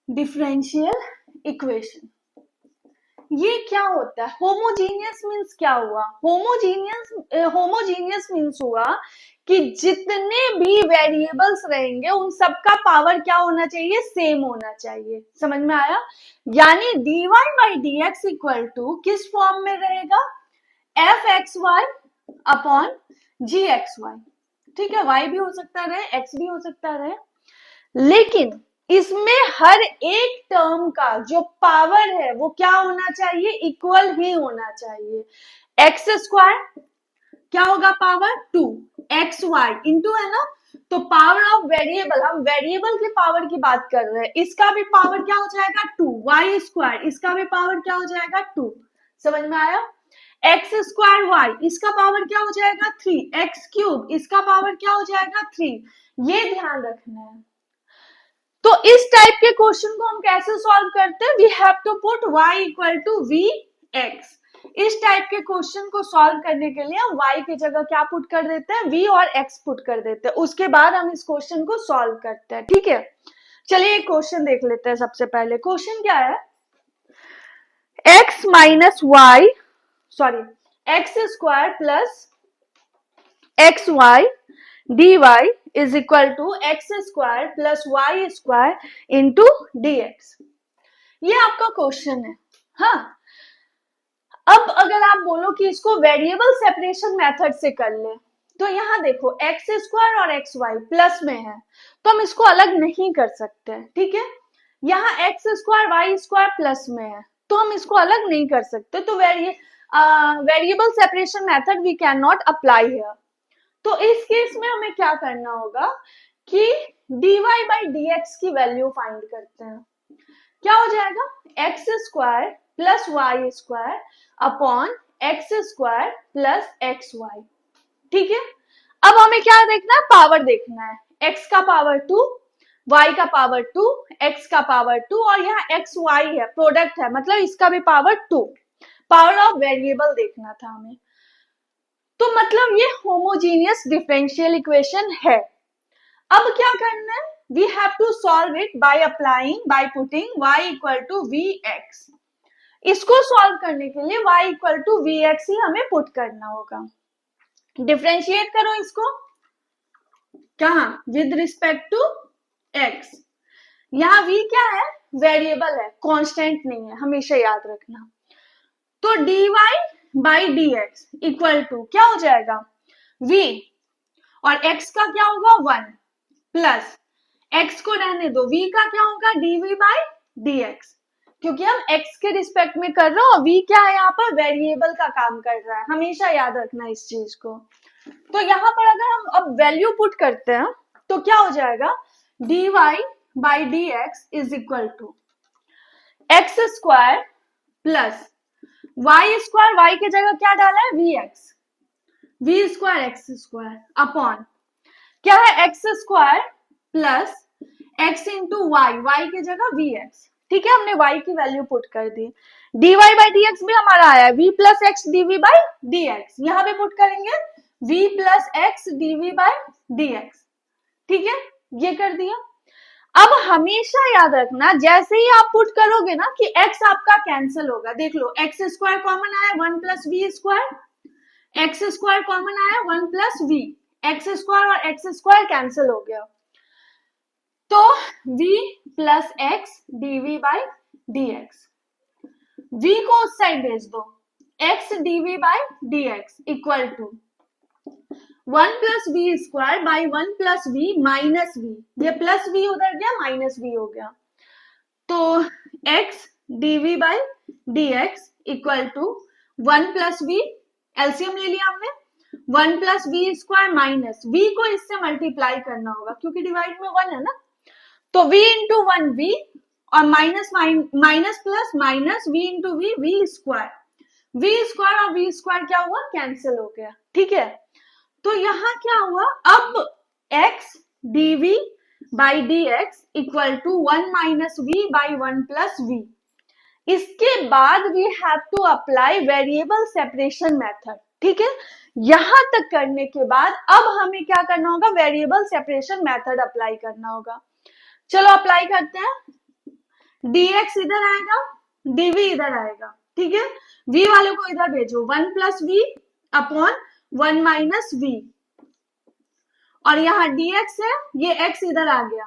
डिफरेंशियल इक्वेशन। ये क्या होता है, होमोजीनियस मींस क्या हुआ, होमोजीनियस मींस हुआ कि जितने भी वेरिएबल्स रहेंगे उन सबका पावर क्या होना चाहिए, सेम होना चाहिए। समझ में आया, यानी dy by dx equal to किस फॉर्म में रहेगा, fxy अपॉन gxy। ठीक है, y भी हो सकता रहे, x भी हो सकता रहे, लेकिन इसमें हर एक टर्म का जो पावर है वो क्या होना चाहिए, इक्वल ही होना चाहिए। एक्स स्क्वायर क्या होगा, पावर 2, एक्स वाई इंटू है ना, तो पावर ऑफ वेरिएबल, हम वेरिएबल की पावर की बात कर रहे हैं, इसका भी पावर क्या हो जाएगा 2, वाई स्क्वायर इसका भी पावर क्या हो जाएगा 2। समझ में आया, एक्स स्क्वायर वाई इसका पावर क्या हो जाएगा 3, एक्स क्यूब इसका पावर क्या हो जाएगा 3। ये ध्यान रखना है। तो इस टाइप के क्वेश्चन को हम कैसे सॉल्व करते हैं, we have to put y equal to v x. इस टाइप के क्वेश्चन को सॉल्व करने के लिए हम y की जगह क्या पुट कर देते हैं, v और x पुट कर देते हैं, उसके बाद हम इस क्वेश्चन को सॉल्व करते हैं। ठीक है, चलिए एक क्वेश्चन देख लेते हैं। सबसे पहले क्वेश्चन क्या है, x minus y x square plus x y D y is equal to x square plus y square into d x. ये आपका क्वेश्चन है। हाँ, अब अगर आप बोलो कि इसको वेरिएबल सेपरेशन मेथड से कर ले, तो यहां देखो एक्स स्क्वायर और एक्स वाई प्लस में है, तो हम इसको अलग नहीं कर सकते। ठीक है, यहाँ x square y square plus में है, तो हम इसको अलग नहीं कर सकते, तो variable separation method we can not apply here. तो इस केस में हमें क्या करना होगा कि dy बाई dx की वैल्यू फाइंड करते हैं। क्या हो जाएगा, x square plus y square upon x square plus x y. ठीक है, अब हमें क्या देखना है, पावर देखना है। x का पावर 2, y का पावर 2, x का पावर 2 और यहाँ x y है, प्रोडक्ट है, मतलब इसका भी पावर 2। पावर ऑफ वेरिएबल देखना था हमें। तो मतलब ये होमोजीनियस डिफरेंशियल इक्वेशन है। अब क्या करना है, we have to solve it by putting y equal to vx। इसको सॉल्व करने के लिए y इक्वल टू vx ही हमें पुट करना होगा। डिफरेंशिएट करो इसको, कहा, विद रिस्पेक्ट टू x। यहाँ v क्या है, वेरिएबल है, कांस्टेंट नहीं है, हमेशा याद रखना। तो dy by dx equal to क्या हो जाएगा, v, और x का क्या होगा 1, प्लस x को रहने दो, v का क्या होगा dv बाई dx, क्योंकि हम x के रिस्पेक्ट में कर रहे हो, v क्या है यहाँ पर, वेरिएबल का काम कर रहा है, हमेशा याद रखना इस चीज को। तो यहाँ पर अगर हम अब वैल्यू पुट करते हैं तो क्या हो जाएगा, dy by dx is equal to x square plus y square, y की जगह क्या डाला है vx, v square x square upon क्या है x square plus x into y, y की जगह vx। ठीक है, हमने y की वैल्यू पुट कर दी। dy बाई dx भी हमारा आया है, v plus x dv by dx, यहां भी पुट करेंगे v plus x dv by dx। ठीक है, ये कर दिया। अब हमेशा याद रखना, जैसे ही आप पुट करोगे ना कि x आपका कैंसिल होगा, देख लो एक्स स्क्वायर कॉमन आया 1 plus v square, x square common आया 1 प्लस वी, एक्स स्क्वायर और एक्स स्क्वायर कैंसिल हो गया, तो v plus x dv by dx, v को उस साइड भेज दो, x dv by dx equal to 1 plus v square by 1 plus v minus v, ये प्लस वी उधर गया माइनस वी हो गया, तो x dv by dx equal to 1 plus we, LCM ले लिया हमने, 1 plus v square minus v को इससे मल्टीप्लाई करना होगा क्योंकि डिवाइड में 1 है ना, तो v इंटू 1 v और minus minus plus minus v into v square, v square और v स्क्वायर क्या हुआ, कैंसिल हो गया। ठीक है, तो यहां क्या हुआ, अब x dv by dx equal to 1 minus v by 1 plus v। इसके बाद we have to apply variable separation method. ठीक है, यहां तक करने के बाद अब हमें क्या करना होगा, वेरिएबल सेपरेशन मेथड अप्लाई करना होगा। चलो अप्लाई करते हैं, dx इधर आएगा, dv इधर आएगा। ठीक है, v वाले को इधर भेजो, 1 plus v upon 1 minus v, और यहाँ dx है, ये x इधर आ गया।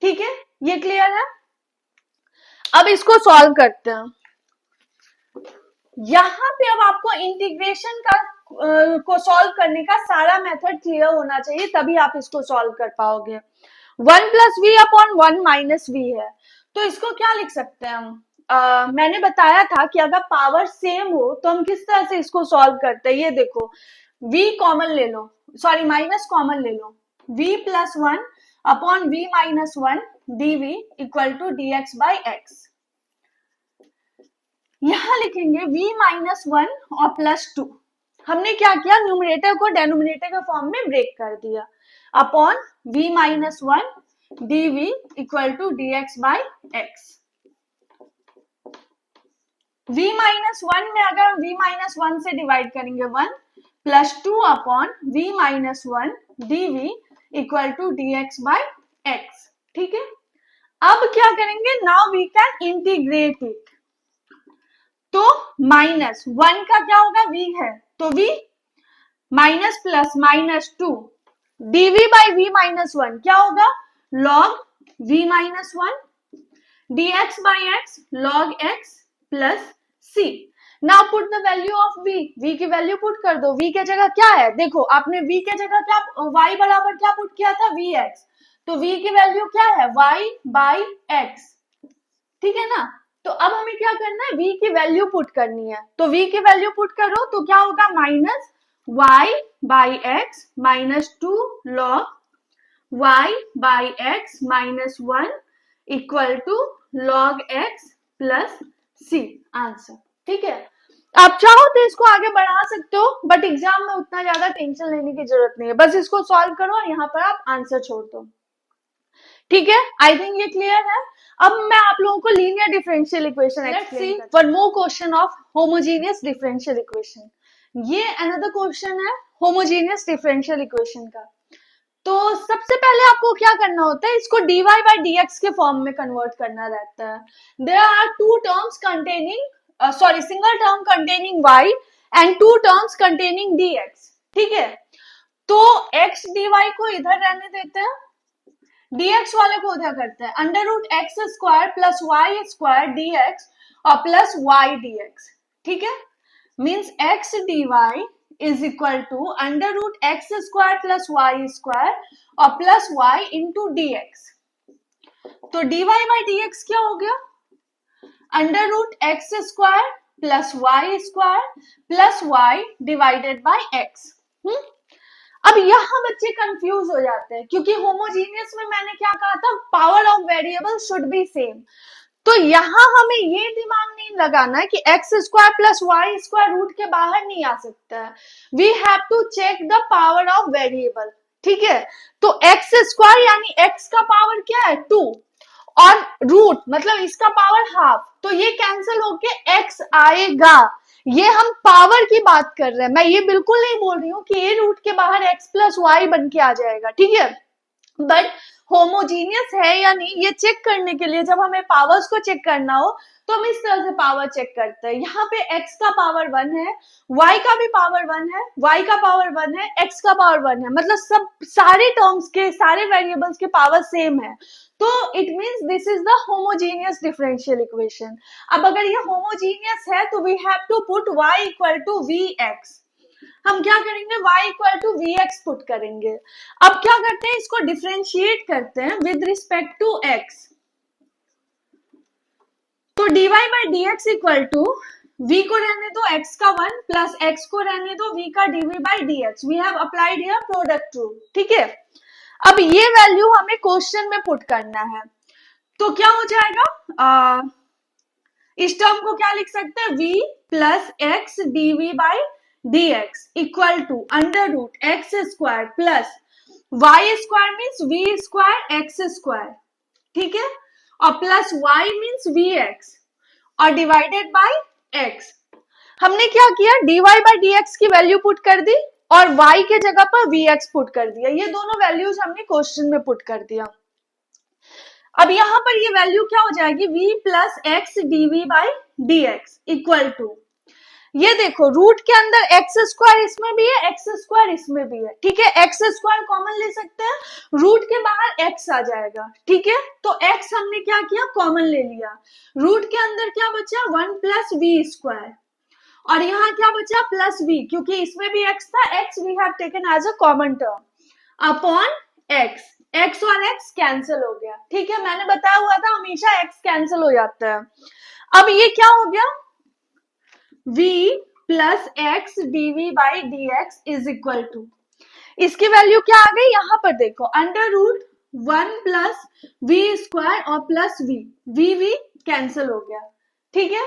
ठीक है, ये क्लियर है। अब इसको सॉल्व करते हैं। यहाँ पे अब आपको इंटीग्रेशन का को सॉल्व करने का सारा मेथड क्लियर होना चाहिए, तभी आप इसको सॉल्व कर पाओगे। 1 plus v upon 1 minus v है, तो इसको क्या लिख सकते हैं हम, मैंने बताया था कि अगर पावर सेम हो तो हम किस तरह से इसको सॉल्व करते हैं। ये देखो, v कॉमन ले लो, सॉरी माइनस कॉमन ले लो, v plus 1 upon v minus 1 dv equal to dx by x. यहां लिखेंगे v माइनस 1 और प्लस 2, हमने क्या किया, न्यूमरेटर को डेनोमिनेटर के फॉर्म में ब्रेक कर दिया, upon v minus 1 dv equal to dx by x. v minus 1 में अगर v माइनस 1 से डिवाइड करेंगे 1 plus 2 upon v minus 1 dv equal to dx by x. ठीक है, अब क्या करेंगे, now we can integrate it, तो माइनस 1 का क्या होगा, v है, तो v minus plus minus 2 dv by v minus 1 क्या होगा, log v minus 1 dx by x log x plus c। Now put the value of v, v की value put कर दो, v के जगह क्या है, देखो आपने v के जगह क्या, y बराबर क्या पुट किया था, vx, तो v की वैल्यू क्या है, y बाई x। ठीक है ना, तो अब हमें क्या करना है, v की वैल्यू पुट करनी है, तो v की वैल्यू पुट करो तो क्या होगा, minus y by x minus 2 log y by x minus 1 equal to log x plus c answer. ठीक है, आप चाहो तो इसको आगे बढ़ा सकते हो, बट एग्जाम में उतना ज्यादा टेंशन लेने की जरूरत नहीं है, बस इसको सॉल्व करो और यहाँ पर आप आंसर छोड़ दो। ठीक है, आई थिंक ये क्लियर है। अब मैं आप लोगों को लीनियर डिफरेंशियल इक्वेशन एक्सप्लेन करती हूं। One more question of homogeneous differential equation. ये अनदर क्वेश्चन है होमोजेनियस डिफरेंशियल इक्वेशन का। तो सबसे पहले आपको क्या करना होता है, इसको dy by dx के फॉर्म में कन्वर्ट करना रहता है। There are two terms containing single term containing y and two terms containing dx। ठीक है, तो x dy को इधर रहने देते हैं, dx वाले को उधर करते हैं, under root x square plus y square dx और प्लस y dx। ठीक है, means x dy is equal to under root x square plus y square और प्लस y इंटू dx। तो dy बाई dx क्या हो गया, under root x square plus y square plus y divided by x। अब यहाँ बच्चे confuse हो जाते हैं, क्योंकि होमोजीनियस में मैंने क्या कहा था, power of variable should be same. तो यहाँ हमें ये दिमाग नहीं लगाना है कि x square plus y square root के बाहर नहीं आ सकता है। We have to check the power of variable. ठीक है, तो एक्स स्क्वायर यानी एक्स का पावर क्या है 2 और रूट मतलब इसका पावर हाफ, तो ये कैंसिल होके एक्स आएगा। ये हम पावर की बात कर रहे हैं, मैं ये बिल्कुल नहीं बोल रही हूँ कि ये रूट के बाहर एक्स प्लस वाई बन के आ जाएगा। ठीक है, बट होमोजीनियस है या नहीं ये चेक करने के लिए जब हमें पावर्स को चेक करना हो तो हम इस तरह से पावर चेक करते हैं। यहाँ पे x का पावर 1 है, y का भी पावर 1 है, y का पावर 1 है, x का पावर 1 है, मतलब सब सारे टर्म्स के सारे वेरिएबल्स के पावर सेम है। तो it means this is the homogeneous differential equation. अब अगर ये होमोजीनियस है तो we have to put y equal to vx। हम क्या करेंगे, y equal to vx put करेंगे। अब क्या करते हैं, इसको डिफरेंशिएट करते हैं विद रिस्पेक्ट टू x। तो dy by dx equal to v को रहने दो x का 1 प्लस x को रहने दो v का dv by dx। We have applied here product rule. ठीक है, अब ये वैल्यू हमें क्वेश्चन में पुट करना है, तो क्या हो जाएगा, इस टर्म को क्या लिख सकते हैं, v plus x dv by dx equal to under root x square plus y square means v square x square. ठीक है, और प्लस y मीन्स vx और डिवाइडेड बाय x। हमने क्या किया, dy बाई dx की वैल्यू पुट कर दी और y के जगह पर vx पुट कर दिया। ये दोनों वैल्यूज हमने क्वेश्चन में पुट कर दिया। अब यहाँ पर ये वैल्यू क्या हो जाएगी, v plus x dv by dx equal to, ये देखो रूट के अंदर एक्स स्क्वायर इसमें भी है, एक्स स्क्वायर इसमें भी है। ठीक है, एक्स स्क्वायर कॉमन ले सकते हैं, रूट के बाहर एक्स आ जाएगा। ठीक है, तो एक्स हमने क्या किया, कॉमन ले लिया। रूट के अंदर क्या बचा, 1 प्लस वी स्क्वायर, और यहाँ क्या बचा, प्लस वी, क्योंकि इसमें भी एक्स था, x we have taken as a common term upon x. X और एक्स कैंसिल हो गया। ठीक है, मैंने बताया हुआ था हमेशा एक्स कैंसिल हो जाता है। अब ये क्या हो गया, v plus x dv by dx is equal to, इसकी वैल्यू क्या आ गई, यहाँ पर देखो under root 1 plus v square और प्लस v कैंसिल हो गया। ठीक है,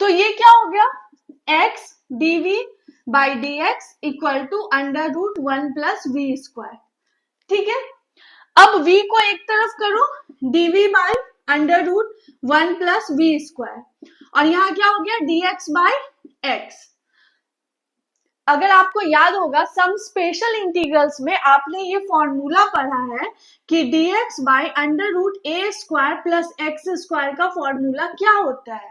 तो ये क्या हो गया, x dv by dx equal to under root 1 plus v square. ठीक है, अब v को एक तरफ करो, dv by under root 1 plus v square, और यहाँ क्या हो गया, dx बाई x। अगर आपको याद होगा सम स्पेशल इंटीग्रल्स में आपने ये फॉर्मूला पढ़ा है कि dx by under root A square plus x square का फॉर्मूला क्या होता है।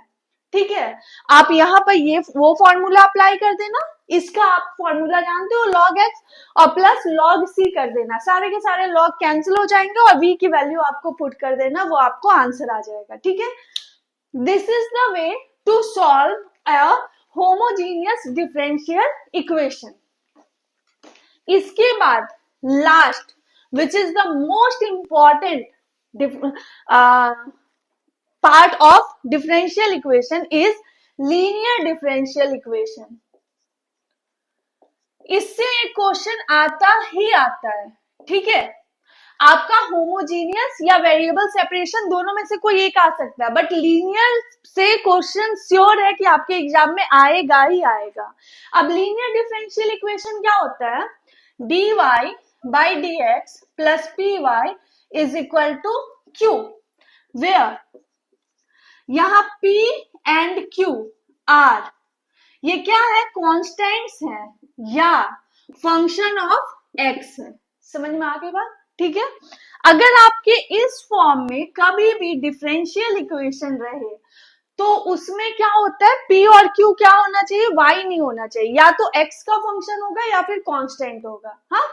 ठीक है, आप यहाँ पर ये वो फॉर्मूला अप्लाई कर देना, इसका आप फॉर्मूला जानते हो log x और प्लस log c कर देना, सारे के सारे log कैंसिल हो जाएंगे और v की वैल्यू आपको पुट कर देना, वो आपको आंसर आ जाएगा। ठीक है, this is the way to solve a homogeneous differential equation. इसके बाद last which is the most important part of differential equation is linear differential equation. इससे एक क्वेश्चन आता ही आता है। ठीक है, आपका होमोजीनियस या वेरिएबल सेपरेशन दोनों में से कोई एक आ सकता है, बट लीनियर से क्वेश्चन श्योर है कि आपके एग्जाम में आएगा ही आएगा। अब लीनियर डिफरेंशियल इक्वेशन क्या होता है, dy by dx plus py is equal to q, where यहाँ p and q are, ये क्या है, कॉन्स्टेंट्स है या फंक्शन ऑफ x है। समझ में आ गई बात? ठीक है। अगर आपके इस फॉर्म में कभी भी डिफरेंशियल इक्वेशन रहे तो उसमें क्या होता है, p और q क्या होना चाहिए, y नहीं होना चाहिए, या तो x का फंक्शन होगा या फिर कांस्टेंट होगा। हाँ,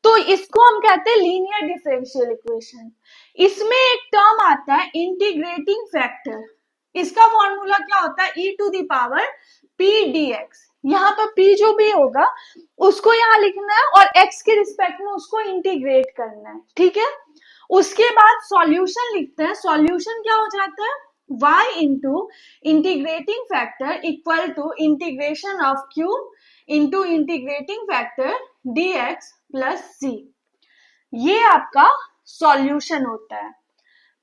तो इसको हम कहते हैं लीनियर डिफरेंशियल इक्वेशन। इसमें एक टर्म आता है इंटीग्रेटिंग फैक्टर, इसका फॉर्मूला क्या होता है, e to the power p dx। यहाँ पर p जो भी होगा उसको यहाँ लिखना है और x के रिस्पेक्ट में उसको इंटीग्रेट करना है। ठीक है, उसके बाद सॉल्यूशन लिखते हैं। सॉल्यूशन क्या हो जाता है, y into integrating factor equal to integration of q into integrating factor dx plus c। ये आपका सॉल्यूशन होता है।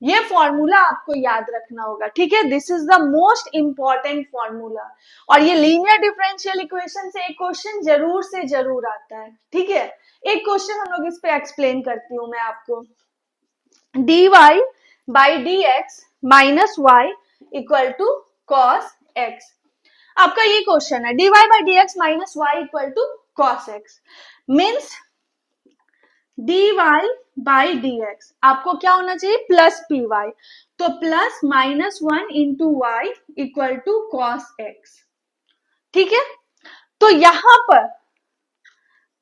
ये फॉर्मूला आपको याद रखना होगा। ठीक है, this is the most important formula, और ये लीनियर डिफरेंशियल इक्वेशन से एक क्वेश्चन जरूर से जरूर आता है। ठीक है, एक क्वेश्चन हम लोग इस पे एक्सप्लेन करती हूं मैं आपको। dy by dx minus y equal to cos x। आपका ये क्वेश्चन है, dy by dx minus y equal to cos x means dy by dx आपको क्या होना चाहिए, प्लस पी वाई, तो plus minus 1 into y equal to cos x। ठीक है, तो यहां पर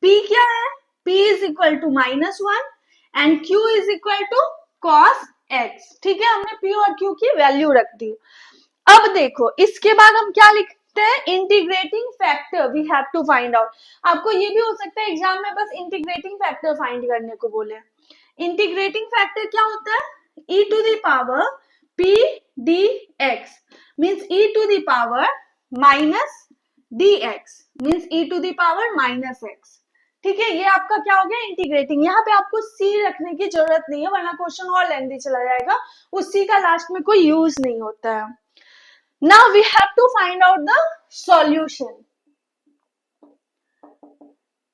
p क्या है, p is equal to minus 1 and q is equal to cos x। ठीक है, हमने p और q की वैल्यू रख दी। अब देखो इसके बाद हम क्या लिखते हैं, integrating factor we have to find out. आपको ये भी हो सकता है एग्जाम में बस इंटीग्रेटिंग फैक्टर फाइंड करने को बोले। इंटीग्रेटिंग फैक्टर क्या होता है, e to the power p dx means e to the power minus dx means e to the power minus x। ठीक है, ये आपका क्या हो गया, इंटीग्रेटिंग। यहाँ पे आपको c रखने की जरूरत नहीं है वरना क्वेश्चन और लेंथी चला जाएगा, उस c का लास्ट में कोई यूज नहीं होता है। Now we have to find out the solution.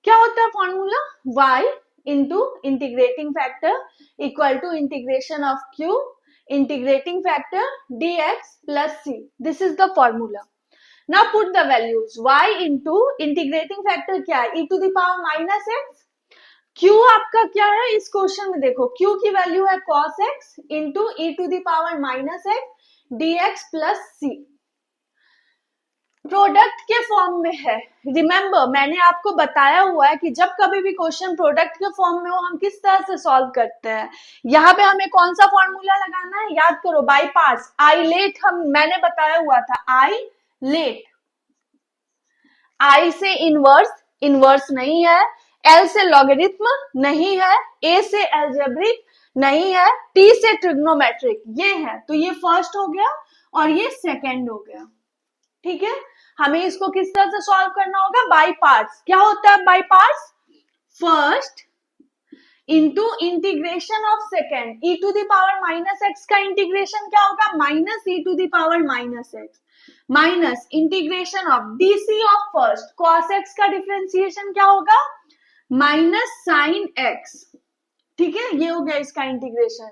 क्या होता है formula, y into integrating factor equal to integration of q integrating factor dx plus c. This is the formula. Now put the values. y into integrating factor क्या है, e to the power minus x. q आपका क्या है इस question में, देखो q की value है cos x into e to the power minus x dx plus c। Product के फॉर्म में है। रिमेंबर मैंने आपको बताया हुआ है कि जब कभी भी क्वेश्चन प्रोडक्ट के फॉर्म में हो हम किस तरह से सॉल्व करते हैं। यहाँ पे हमें कौन सा फॉर्मूला लगाना है, याद करो, बाय पार्ट्स। आई लेट मैंने बताया हुआ था, आई लेट, आई से इनवर्स नहीं है, एल से लॉगरिथम नहीं है, ए से एल्जेब्रिक नहीं है, टी से ट्रिग्नोमेट्रिक, ये है। तो ये फर्स्ट हो गया और ये सेकेंड हो गया। ठीक है, हमें इसको किस तरह से सॉल्व करना होगा, बाय पार्ट्स। क्या होता है by parts, first into integration of second, e to the power minus x का इंटीग्रेशन क्या होगा, minus e to the power minus x minus integration of DC of first, cos x का differentiation क्या होगा, minus sine x. ठीक है, ये हो गया इसका integration.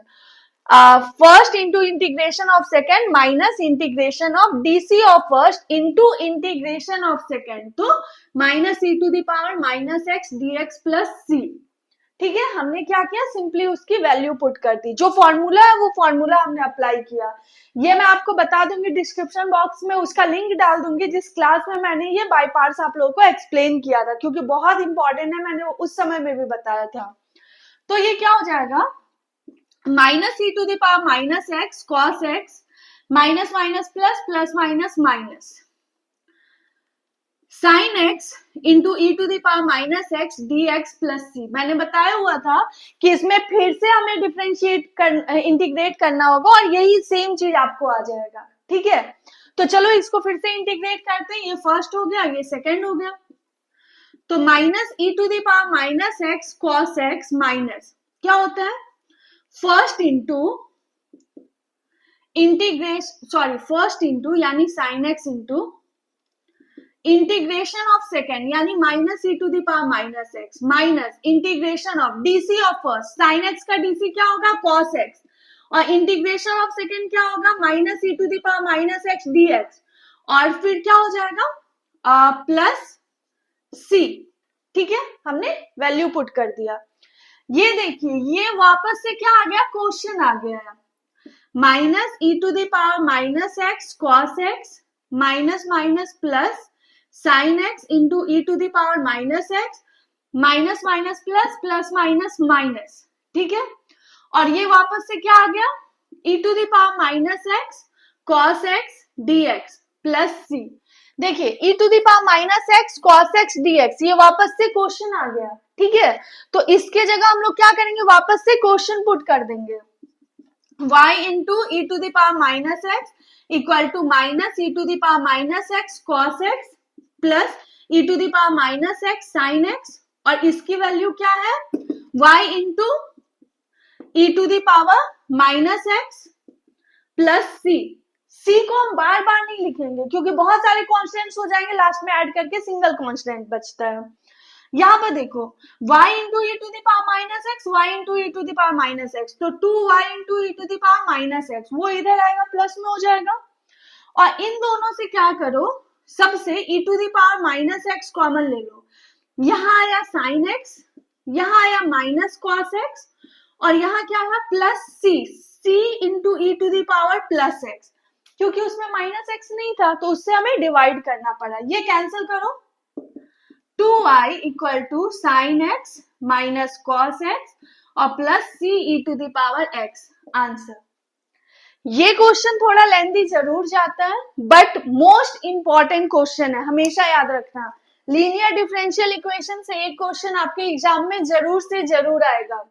First into integration of second minus integration of DC of first into integration of second, तो minus e to the power minus x d x plus c. ठीक है, हमने क्या किया, सिंपली उसकी वैल्यू पुट कर दी, जो फॉर्मूला है वो फॉर्मूला हमने अप्लाई किया। ये मैं आपको बता दूंगी डिस्क्रिप्शन बॉक्स में, उसका लिंक डाल दूंगी जिस क्लास में मैंने ये बाय पार्ट्स आप लोगों को एक्सप्लेन किया था, क्योंकि बहुत इंपॉर्टेंट है, मैंने उस समय में भी बताया था। तो ये क्या हो जाएगा, minus e to the power minus x cos x minus minus plus plus minus minus sine x into e to the power minus x d x plus c. मैंने बताया हुआ था कि इसमें फिर से हमें डिफरेंशिएट इंटीग्रेट करना होगा और यही सेम चीज आपको आ जाएगा। ठीक है, तो चलो इसको फिर से इंटीग्रेट करते हैं। ये फर्स्ट हो गया, ये सेकेंड हो गया, तो minus e to the power minus x cos x minus क्या होता है, first into integration, sorry first into यानी sine x into integration of second यानी minus e to the power minus x minus integration of DC of first sine x का DC क्या होगा cos x और integration of second क्या होगा minus e to the power minus x d x और फिर क्या हो जाएगा प्लस सी। ठीक है, हमने वैल्यू पुट कर दिया। ये देखिए ये वापस से क्या आ गया क्वेश्चन आ गया है minus e to the power minus x cos x minus minus plus sine x into e to the power minus x minus minus plus plus minus minus. ठीक है, और ये वापस से क्या आ गया e to the power minus x cos x d x plus c. देखिए e to the power minus x cos x d x ये वापस से क्वेश्चन आ गया। ठीक है, तो इसके जगह हम लोग क्या करेंगे वापस से क्वेश्चन पुट कर देंगे y into e to the power minus x equal to minus e to the power minus x cos x plus e to the power minus x sine x और इसकी वैल्यू क्या है y into e to the power minus x plus c. C को हम बार बार नहीं लिखेंगे क्योंकि बहुत सारे कॉन्स्टेंट्स हो जाएंगे लास्ट में ऐड करके सिंगल कॉन्स्टेंट बचता है। यहाँ पर देखो y into e to the power minus x y into e to the power minus x तो 2y into e to the power minus x वो इधर आएगा प्लस में हो जाएगा और इन दोनों से क्या करो सबसे e to the power minus x common ले लो। यहाँ आया साइन एक्स यहाँ आया माइनस कॉस एक्स और यहाँ क्या है plus c c into e to the power plus x क्योंकि उसमें माइनस एक्स नहीं था तो उससे हमें डिवाइड करना पड़ा। ये कैंसिल करो 2y equal to sine x minus cos x और plus c e to the power x answer. ये क्वेश्चन थोड़ा लेंथी जरूर जाता है बट मोस्ट इंपॉर्टेंट क्वेश्चन है, हमेशा याद रखना। लीनियर डिफरेंशियल इक्वेशन से एक क्वेश्चन आपके एग्जाम में जरूर से जरूर आएगा।